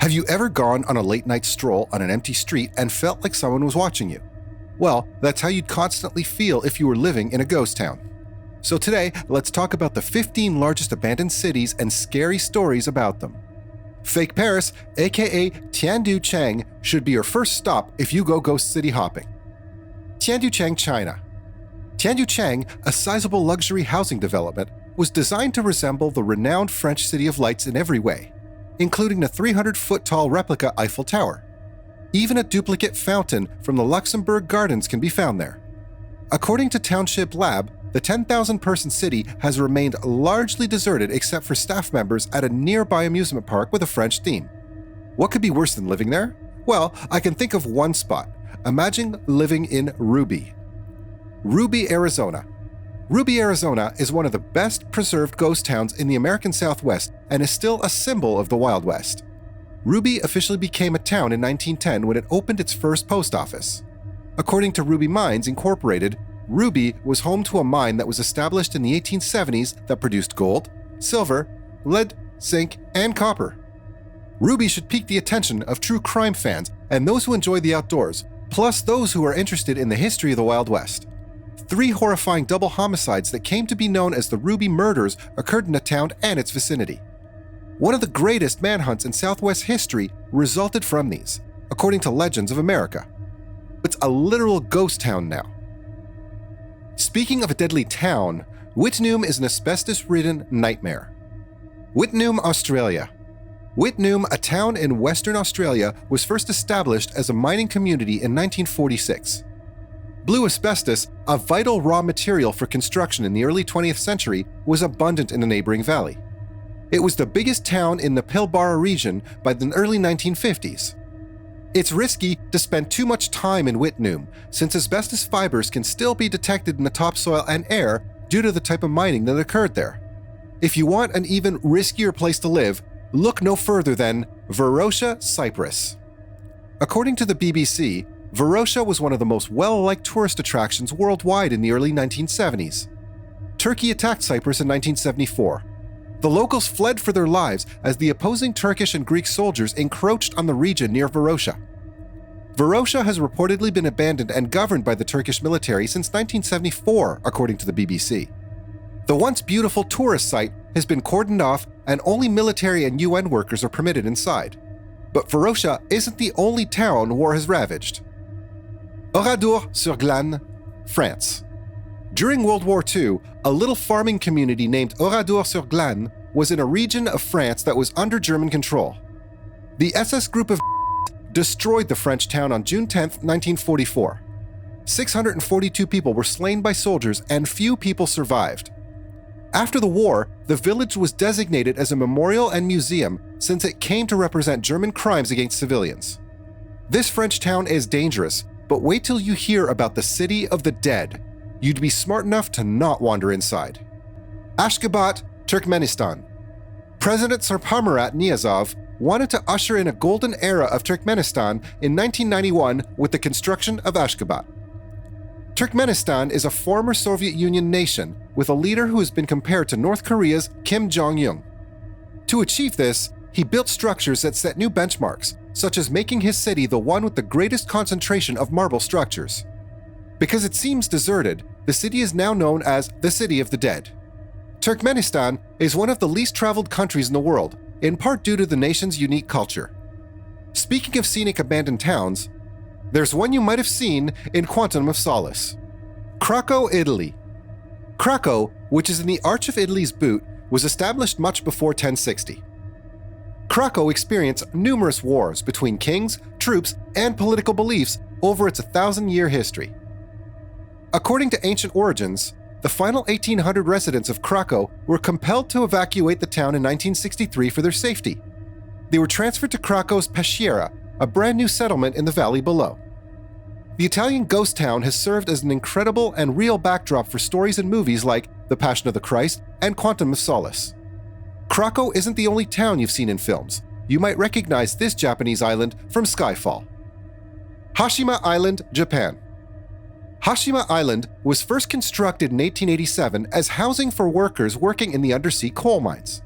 Have you ever gone on a late-night stroll on an empty street and felt like someone was watching you? Well, that's how you'd constantly feel if you were living in a ghost town. So today, let's talk about the 15 largest abandoned cities and scary stories about them. Fake Paris, aka Tianducheng, should be your first stop if you go ghost city hopping. Tianducheng, China. Tianducheng, a sizable luxury housing development, was designed to resemble the renowned French City of Lights in every way, including the 300-foot-tall replica Eiffel Tower. Even a duplicate fountain from the Luxembourg Gardens can be found there. According to Township Lab, the 10,000-person city has remained largely deserted except for staff members at a nearby amusement park with a French theme. What could be worse than living there? Well, I can think of one spot. Imagine living in Ruby. Ruby, Arizona. Ruby, Arizona is one of the best preserved ghost towns in the American Southwest and is still a symbol of the Wild West. Ruby officially became a town in 1910 when it opened its first post office. According to Ruby Mines Incorporated, Ruby was home to a mine that was established in the 1870s that produced gold, silver, lead, zinc, and copper. Ruby should pique the attention of true crime fans and those who enjoy the outdoors, plus those who are interested in the history of the Wild West. 3 horrifying double homicides that came to be known as the Ruby Murders occurred in the town and its vicinity. One of the greatest manhunts in Southwest history resulted from these, according to Legends of America. It's a literal ghost town now. Speaking of a deadly town, Wittenoom is an asbestos-ridden nightmare. Wittenoom, Australia. Wittenoom, a town in Western Australia, was first established as a mining community in 1946. Blue asbestos, a vital raw material for construction in the early 20th century, was abundant in the neighboring valley. It was the biggest town in the Pilbara region by the early 1950s. It's risky to spend too much time in Wittenoom, since asbestos fibers can still be detected in the topsoil and air due to the type of mining that occurred there. If you want an even riskier place to live, look no further than Varosha, Cyprus. According to the BBC, Varosha was one of the most well-liked tourist attractions worldwide in the early 1970s. Turkey attacked Cyprus in 1974. The locals fled for their lives as the opposing Turkish and Greek soldiers encroached on the region near Varosha. Varosha has reportedly been abandoned and governed by the Turkish military since 1974, according to the BBC. The once beautiful tourist site has been cordoned off and only military and UN workers are permitted inside. But Varosha isn't the only town war has ravaged. Oradour-sur-Glane, France. During World War II, a little farming community named Oradour-sur-Glane was in a region of France that was under German control. The SS group of destroyed the French town on June 10, 1944. 642 people were slain by soldiers and few people survived. After the war, the village was designated as a memorial and museum since it came to represent German crimes against civilians. This French town is dangerous, but wait till you hear about the City of the Dead. You'd be smart enough to not wander inside. Ashgabat, Turkmenistan. President Sarparmurat Niyazov wanted to usher in a golden era of Turkmenistan in 1991 with the construction of Ashgabat. Turkmenistan is a former Soviet Union nation with a leader who has been compared to North Korea's Kim Jong-un. To achieve this, he built structures that set new benchmarks, such as making his city the one with the greatest concentration of marble structures. Because it seems deserted, the city is now known as the City of the Dead. Turkmenistan is one of the least traveled countries in the world, in part due to the nation's unique culture. Speaking of scenic abandoned towns, there's one you might have seen in Quantum of Solace. Krakow, Italy. Krakow, which is in the Arch of Italy's boot, was established much before 1060. Krakow experienced numerous wars between kings, troops, and political beliefs over its 1,000-year history. According to ancient origins, the final 1,800 residents of Krakow were compelled to evacuate the town in 1963 for their safety. They were transferred to Krakow's Peschiera, a brand new settlement in the valley below. The Italian ghost town has served as an incredible and real backdrop for stories and movies like The Passion of the Christ and Quantum of Solace. Krakow isn't the only town you've seen in films. You might recognize this Japanese island from Skyfall. Hashima Island, Japan. Hashima Island was first constructed in 1887 as housing for workers working in the undersea coal mines.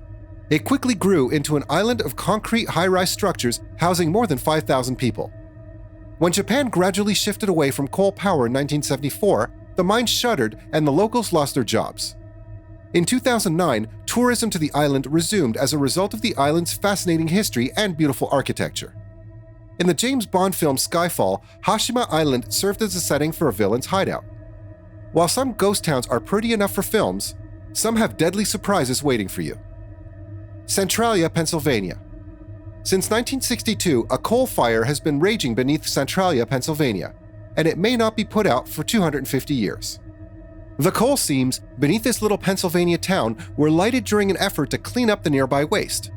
It quickly grew into an island of concrete high-rise structures housing more than 5,000 people. When Japan gradually shifted away from coal power in 1974, the mine shuttered and the locals lost their jobs. In 2009, tourism to the island resumed as a result of the island's fascinating history and beautiful architecture. In the James Bond film Skyfall, Hashima Island served as a setting for a villain's hideout. While some ghost towns are pretty enough for films, some have deadly surprises waiting for you. Centralia, Pennsylvania. Since 1962, a coal fire has been raging beneath Centralia, Pennsylvania, and it may not be put out for 250 years. The coal seams beneath this little Pennsylvania town were lighted during an effort to clean up the nearby waste.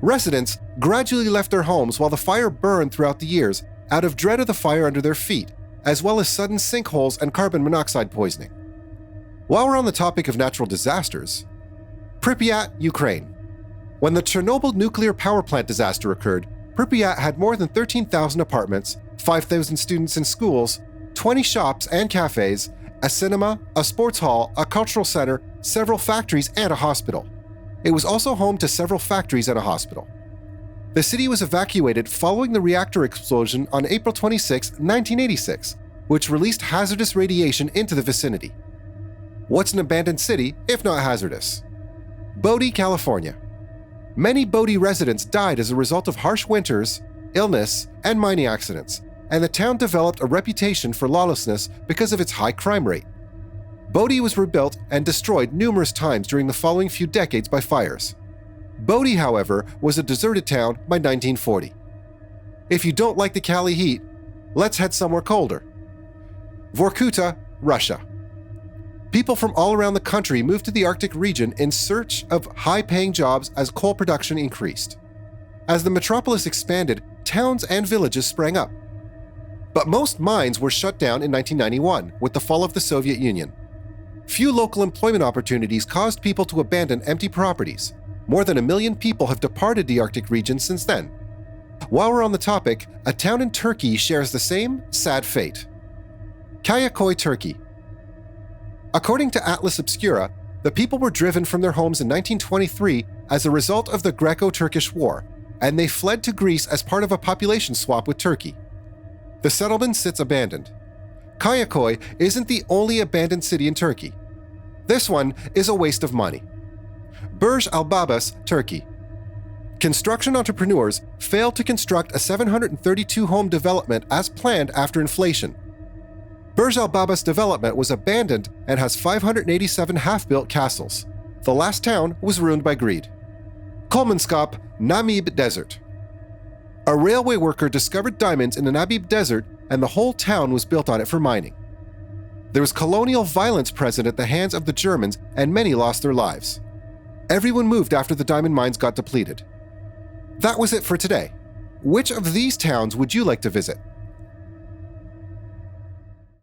Residents gradually left their homes while the fire burned throughout the years out of dread of the fire under their feet, as well as sudden sinkholes and carbon monoxide poisoning. While we're on the topic of natural disasters, Pripyat, Ukraine. When the Chernobyl nuclear power plant disaster occurred, Pripyat had more than 13,000 apartments, 5,000 students in schools, 20 shops and cafes, a cinema, a sports hall, a cultural center, several factories, and a hospital. It was also home to several factories and a hospital. The city was evacuated following the reactor explosion on April 26, 1986, which released hazardous radiation into the vicinity. What's an abandoned city if not hazardous? Bodie, California. Many Bodie residents died as a result of harsh winters, illness, and mining accidents, and the town developed a reputation for lawlessness because of its high crime rate. Bodie was rebuilt and destroyed numerous times during the following few decades by fires. Bodie, however, was a deserted town by 1940. If you don't like the Cali heat, let's head somewhere colder. Vorkuta, Russia. People from all around the country moved to the Arctic region in search of high-paying jobs as coal production increased. As the metropolis expanded, towns and villages sprang up. But most mines were shut down in 1991 with the fall of the Soviet Union. Few local employment opportunities caused people to abandon empty properties. More than 1 million people have departed the Arctic region since then. While we're on the topic, a town in Turkey shares the same sad fate. Kayaköy, Turkey. According to Atlas Obscura, the people were driven from their homes in 1923 as a result of the Greco-Turkish War, and they fled to Greece as part of a population swap with Turkey. The settlement sits abandoned. Kayaköy isn't the only abandoned city in Turkey. This one is a waste of money. Burj Al Babas, Turkey. Construction entrepreneurs failed to construct a 732-home development as planned after inflation. Burj Al Babas development was abandoned and has 587 half-built castles. The last town was ruined by greed. Kolmanskop, Namib Desert. A railway worker discovered diamonds in the Namib Desert and the whole town was built on it for mining. There was colonial violence present at the hands of the Germans and many lost their lives. Everyone moved after the diamond mines got depleted. That was it for today. Which of these towns would you like to visit?